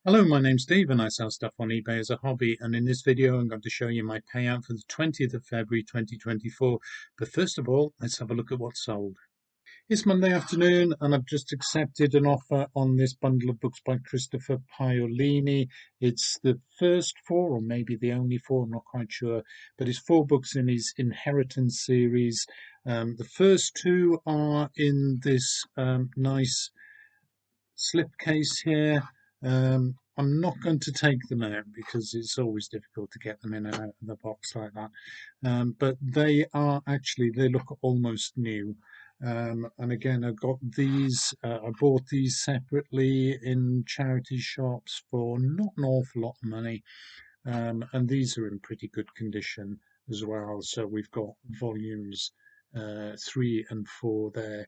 Hello, my name's Steve and I sell stuff on eBay as a hobby, and in this video I'm going to show you my payout for the 20th of February 2024. But first of all, let's have a look at what's sold. It's Monday afternoon and I've just accepted an offer on this bundle of books by Christopher Paolini. It's the first four, or maybe the only four, I'm not quite sure, but it's four books in his Inheritance series. The first two are in this nice slipcase here. I'm not going to take them out because it's always difficult to get them in and out of the box like that. But they are actually, they look almost new. And again, I bought these separately in charity shops for not an awful lot of money. And these are in pretty good condition as well. So we've got volumes 3 and 4 there,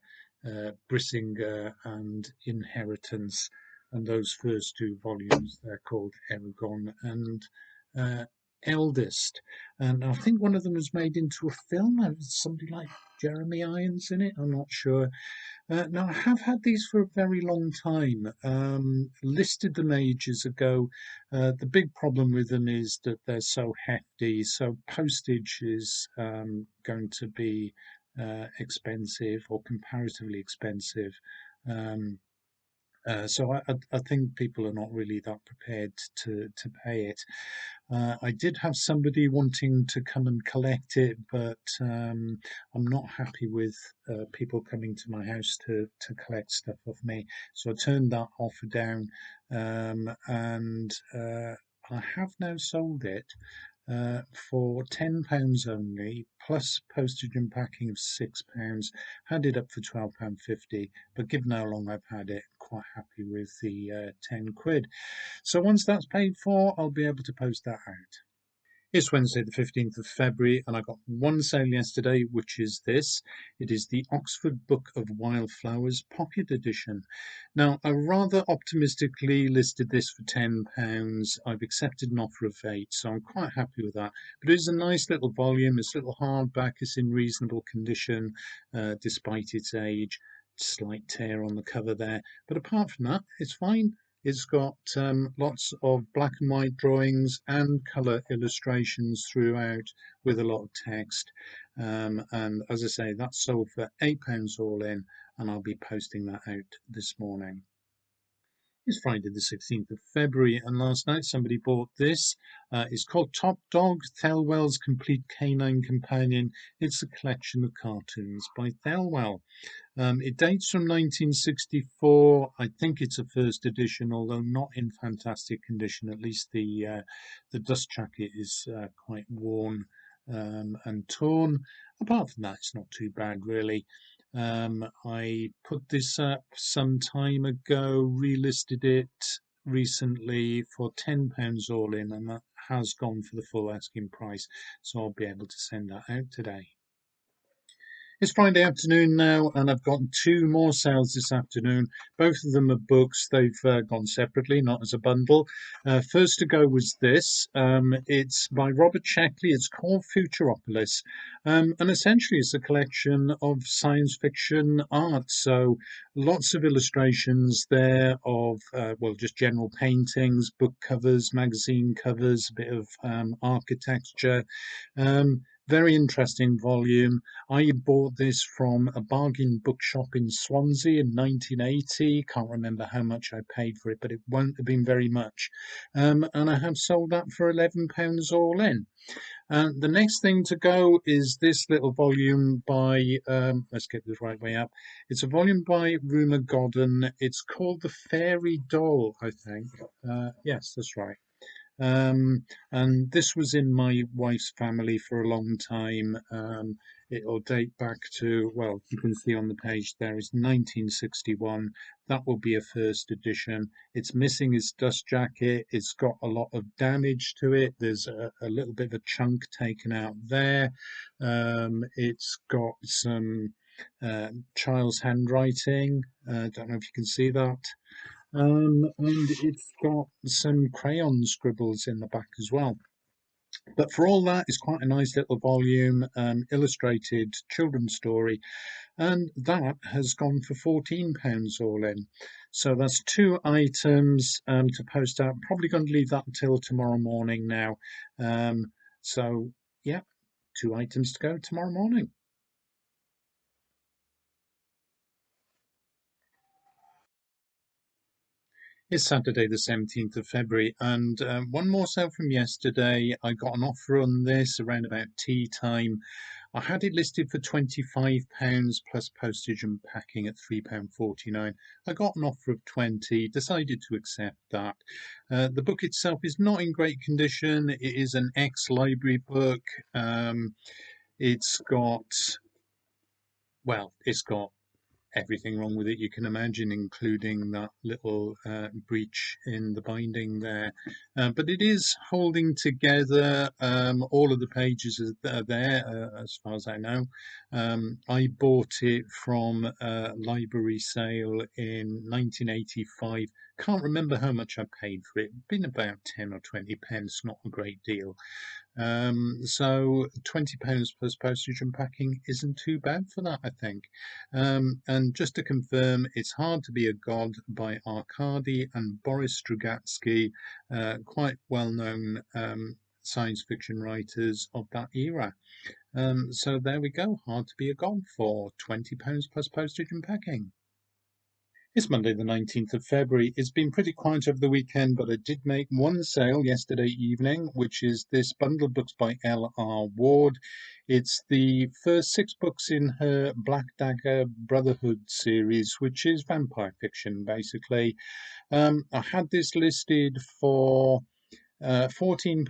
Brissinger and Inheritance, and those first two volumes they're called Eragon and uh, Eldest. And I think one of them was made into a film. Somebody like Jeremy Irons in it. I'm not sure. Now, I have had these for a very long time, listed them ages ago. The big problem with them is that they're so hefty, so postage is going to be expensive or comparatively expensive. Um, so I think people are not really that prepared to pay it. I did have somebody wanting to come and collect it, but I'm not happy with people coming to my house to collect stuff off me. So I turned that offer down, and I have now sold it for £10 only, plus postage and packing of £6. Had it up for £12.50, but given how long I've had it, quite happy with the 10 quid. So once that's paid for, I'll be able to post that out. It's Wednesday, the 15th of February, and I got one sale yesterday, which is this. It is the Oxford Book of Wildflowers Pocket Edition. Now, I rather optimistically listed this for £10. I've accepted an offer of 8, so I'm quite happy with that. But it is a nice little volume. It's a little hardback. It's in reasonable condition, despite its age. Slight tear on the cover there. But apart from that, it's fine. It's got lots of black and white drawings and colour illustrations throughout with a lot of text. And as I say, that's sold for £8 all in, and I'll be posting that out this morning. It's Friday the 16th of February, and last night somebody bought this. It's called Top Dog, Thelwell's Complete Canine Companion. It's a collection of cartoons by Thelwell. It dates from 1964. I think it's a first edition, although not in fantastic condition. At least the dust jacket is quite worn and torn. Apart from that, it's not too bad, really. I put this up some time ago, relisted it recently for £10 all in, and that has gone for the full asking price. So I'll be able to send that out today. It's Friday afternoon now, and I've got two more sales this afternoon. Both of them are books. They've gone separately, not as a bundle. First to go was this. It's by Robert Sheckley. It's called Futuropolis. And essentially, it's a collection of science fiction art. So lots of illustrations there of, well, just general paintings, book covers, magazine covers, a bit of architecture. Very interesting volume. I bought this from a bargain bookshop in Swansea in 1980. Can't remember how much I paid for it, but it won't have been very much. And I have sold that for £11 all in. The next thing to go is this little volume by, let's get this right way up. It's a volume by Rumer Godden. It's called The Fairy Doll, I think. Yes, that's right. And this was in my wife's family for a long time. It'll date back to, well, you can see on the page there is 1961. That will be a first edition. It's missing its dust jacket. It's got a lot of damage to it. There's a little bit of a chunk taken out there. It's got some child's handwriting. Don't know if you can see that. And it's got some crayon scribbles in the back as well. But for all that, it's quite a nice little volume, illustrated children's story, and that has gone for £14 all in. So that's two items to post out. Probably going to leave that until tomorrow morning now. So yeah, two items to go tomorrow morning. It's Saturday, the 17th of February, and one more sale from yesterday. I got an offer on this around about tea time. I had it listed for £25 plus postage and packing at £3.49. I got an offer of 20, decided to accept that. The book itself is not in great condition. It is an ex-library book. It's got, it's got everything wrong with it you can imagine, including that little breach in the binding there. But it is holding together. All of the pages are there, as far as I know. I bought it from a library sale in 1985. Can't remember how much I paid for it. Been about 10 or 20 pence, not a great deal. So £20 plus postage and packing isn't too bad for that, I think. And just to confirm, It's Hard to Be a God by Arkady and Boris Strugatsky, quite well-known science fiction writers of that era. So there we go, Hard to Be a God for £20 plus postage and packing. It's Monday, the 19th of February. It's been pretty quiet over the weekend, but I did make one sale yesterday evening, which is this bundle of books by L.R. Ward. It's the first 6 books in her Black Dagger Brotherhood series, which is vampire fiction, basically. I had this listed for £14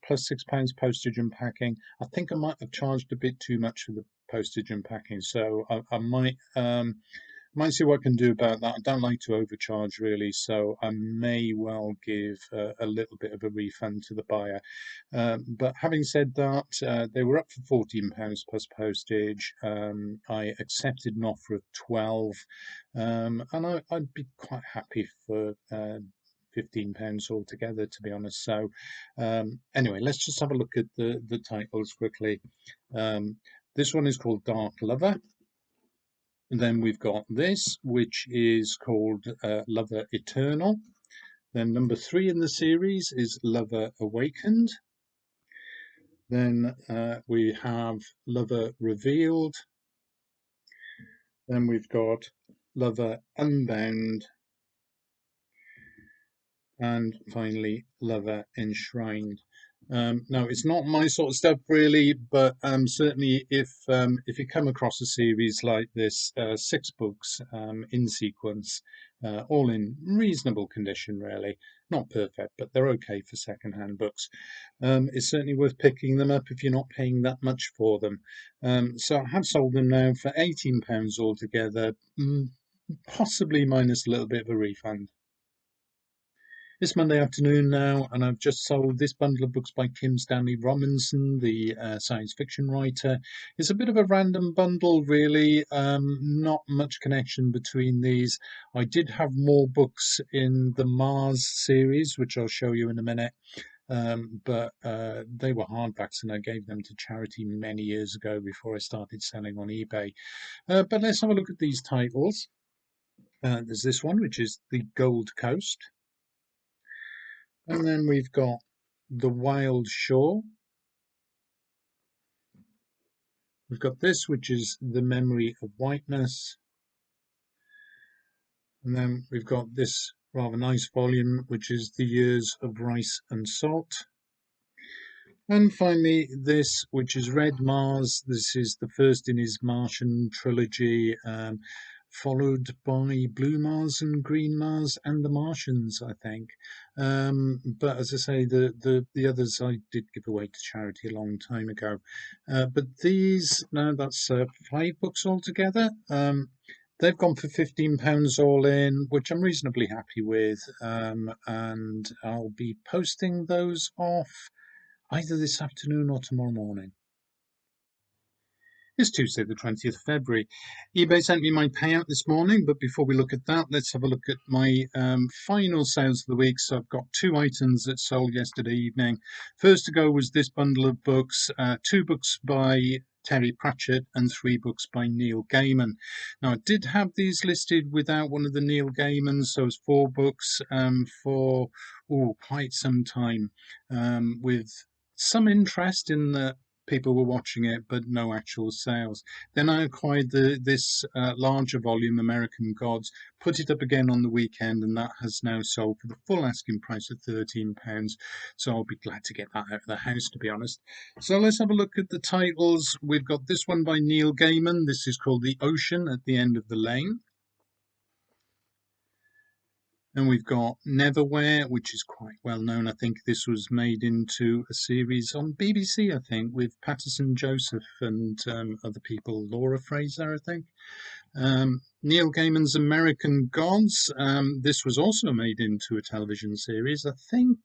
plus £6 postage and packing. I think I might have charged a bit too much for the postage and packing, so I might see what I can do about that. I don't like to overcharge really, so I may well give a little bit of a refund to the buyer. But having said that, they were up for £14 plus postage. I accepted an offer of 12, and I'd be quite happy for £15 altogether, to be honest. So anyway, let's just have a look at the titles quickly. This one is called Dark Lover. And then we've got this, which is called Lover Eternal. Then number 3 in the series is Lover Awakened. Then we have Lover Revealed. Then we've got Lover Unbound. And finally, Lover Enshrined. Now, it's not my sort of stuff really, but certainly if you come across a series like this, 6 books in sequence, all in reasonable condition, really, not perfect, but they're okay for second-hand books. It's certainly worth picking them up if you're not paying that much for them. So I have sold them now for £18 altogether, possibly minus a little bit of a refund. It's Monday afternoon now, and I've just sold this bundle of books by Kim Stanley Robinson, the science fiction writer. It's a bit of a random bundle, really, not much connection between these. I did have more books in the Mars series, which I'll show you in a minute. But they were hardbacks, and I gave them to charity many years ago before I started selling on eBay. But let's have a look at these titles. There's this one, which is The Gold Coast. And then we've got The Wild Shore. We've got this, which is The Memory of Whiteness. And then we've got this rather nice volume, which is The Years of Rice and Salt. And finally, this, which is Red Mars. This is the first in his Martian trilogy, followed by Blue Mars and Green Mars and the Martians, I think. But as I say, the others I did give away to charity a long time ago. But these, now that's 5 books altogether. They've gone for £15 all in, which I'm reasonably happy with. And I'll be posting those off either this afternoon or tomorrow morning. It's Tuesday, the 20th of February. eBay sent me my payout this morning, but before we look at that, let's have a look at my final sales of the week. So I've got two items that sold yesterday evening. First to go was this bundle of books, two books by Terry Pratchett and three books by Neil Gaiman. Now, I did have these listed without one of the Neil Gaimans, so it's four books for quite some time, with some interest in the people were watching it, but no actual sales. Then I acquired this larger volume, American Gods, put it up again on the weekend, and that has now sold for the full asking price of £13. So I'll be glad to get that out of the house, to be honest. So let's have a look at the titles. We've got this one by Neil Gaiman. This is called The Ocean at the End of the Lane. And we've got Neverwhere, which is quite well known. I think this was made into a series on BBC, I think, with Patterson Joseph and other people, Laura Fraser, I think. Neil Gaiman's American Gods. This was also made into a television series. I think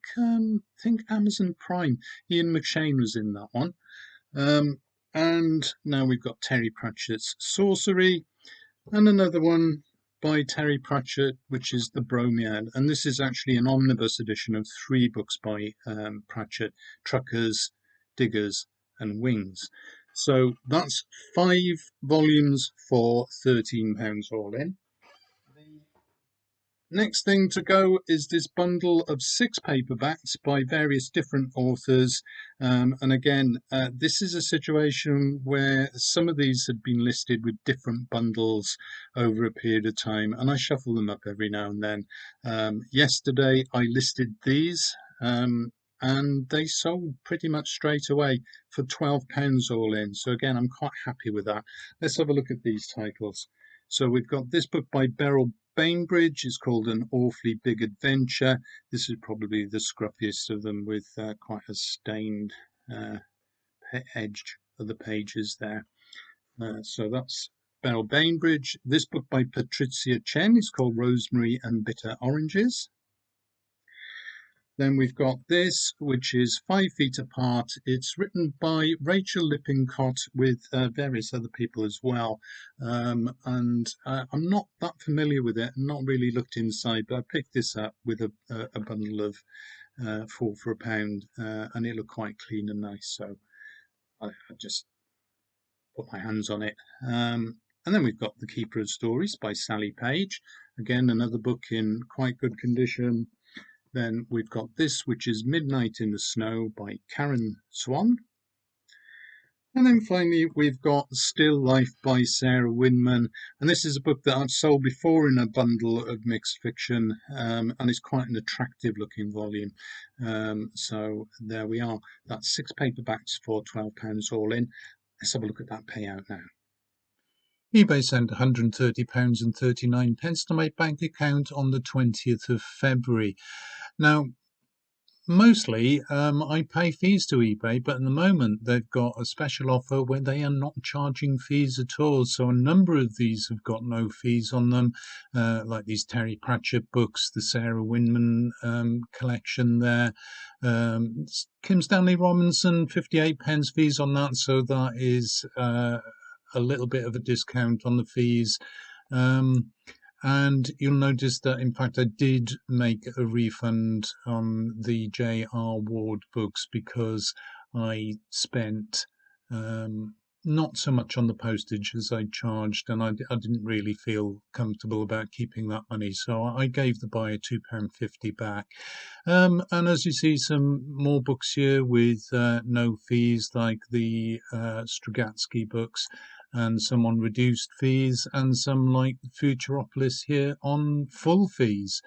Amazon Prime. Ian McShane was in that one. And now we've got Terry Pratchett's Sorcery, and another one by Terry Pratchett, which is The Bromiad. And this is actually an omnibus edition of three books by Pratchett: Truckers, Diggers, and Wings. So that's 5 volumes for £13 all in. Next thing to go is this bundle of 6 paperbacks by various different authors. And again, this is a situation where some of these had been listed with different bundles over a period of time, and I shuffle them up every now and then. Yesterday, I listed these, and they sold pretty much straight away for £12 all in. So again, I'm quite happy with that. Let's have a look at these titles. So we've got this book by Beryl Bainbridge. Is called An Awfully Big Adventure. This is probably the scruffiest of them, with quite a stained edge of the pages there. So that's Beryl Bainbridge. This book by Patricia Chen is called Rosemary and Bitter Oranges. Then we've got this, which is 5 Feet Apart. It's written by Rachel Lippincott with various other people as well. And I'm not that familiar with it, not really looked inside, but I picked this up with a bundle of 4 for £1, and it looked quite clean and nice. So I just put my hands on it. And then we've got The Keeper of Stories by Sally Page. Again, another book in quite good condition. Then we've got this, which is Midnight in the Snow by Karen Swan. And then finally, we've got Still Life by Sarah Winman. And this is a book that I've sold before in a bundle of mixed fiction, and it's quite an attractive looking volume. So there we are. That's 6 paperbacks for £12 all in. Let's have a look at that payout now. eBay sent £130.39 to my bank account on the 20th of February. Now, mostly I pay fees to eBay, but at the moment they've got a special offer where they are not charging fees at all. So a number of these have got no fees on them, like these Terry Pratchett books, the Sarah Winman collection there. Kim Stanley Robinson, 58p fees on that, so that is a little bit of a discount on the fees. And you'll notice that, in fact, I did make a refund on the J.R. Ward books because I spent not so much on the postage as I charged, and I didn't really feel comfortable about keeping that money. So I gave the buyer £2.50 back. And as you see, some more books here with no fees, like the Strugatsky books, and some on reduced fees, and some like Futuropolis here on full fees.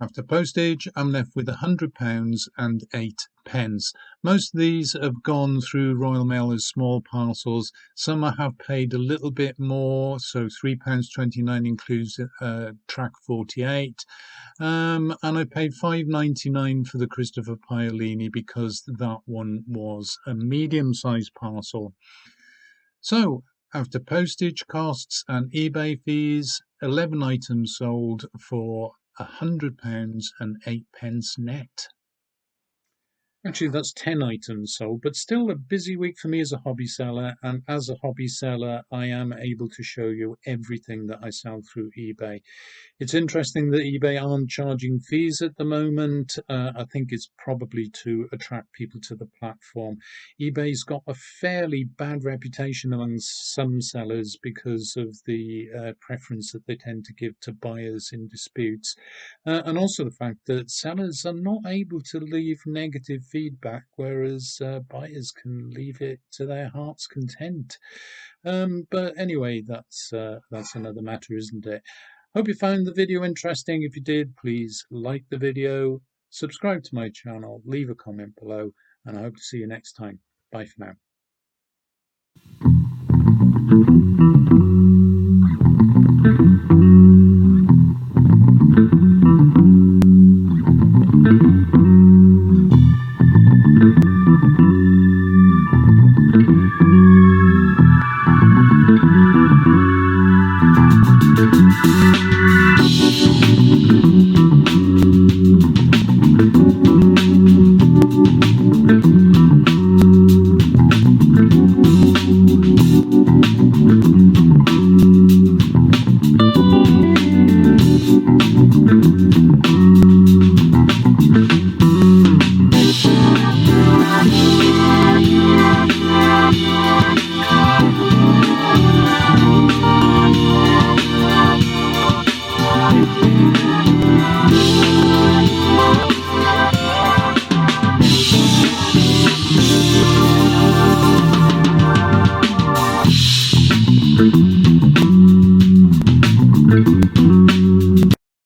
After postage, I'm left with £100 and 8p. Most of these have gone through Royal Mail as small parcels. Some I have paid a little bit more, so £3.29 includes track 48. And I paid £5.99 for the Christopher Paolini because that one was a medium-sized parcel. So, after postage costs and eBay fees, 11 items sold for £100 and 8p net. Actually, that's 10 items sold, but still a busy week for me as a hobby seller. And as a hobby seller, I am able to show you everything that I sell through eBay. It's interesting that eBay aren't charging fees at the moment. I think it's probably to attract people to the platform. eBay's got a fairly bad reputation among some sellers because of the preference that they tend to give to buyers in disputes, and also the fact that sellers are not able to leave negative feedback, whereas buyers can leave it to their heart's content. But anyway, that's another matter, isn't it? Hope you found the video interesting. If you did, please like the video, subscribe to my channel, leave a comment below, and I hope to see you next time. Bye for now.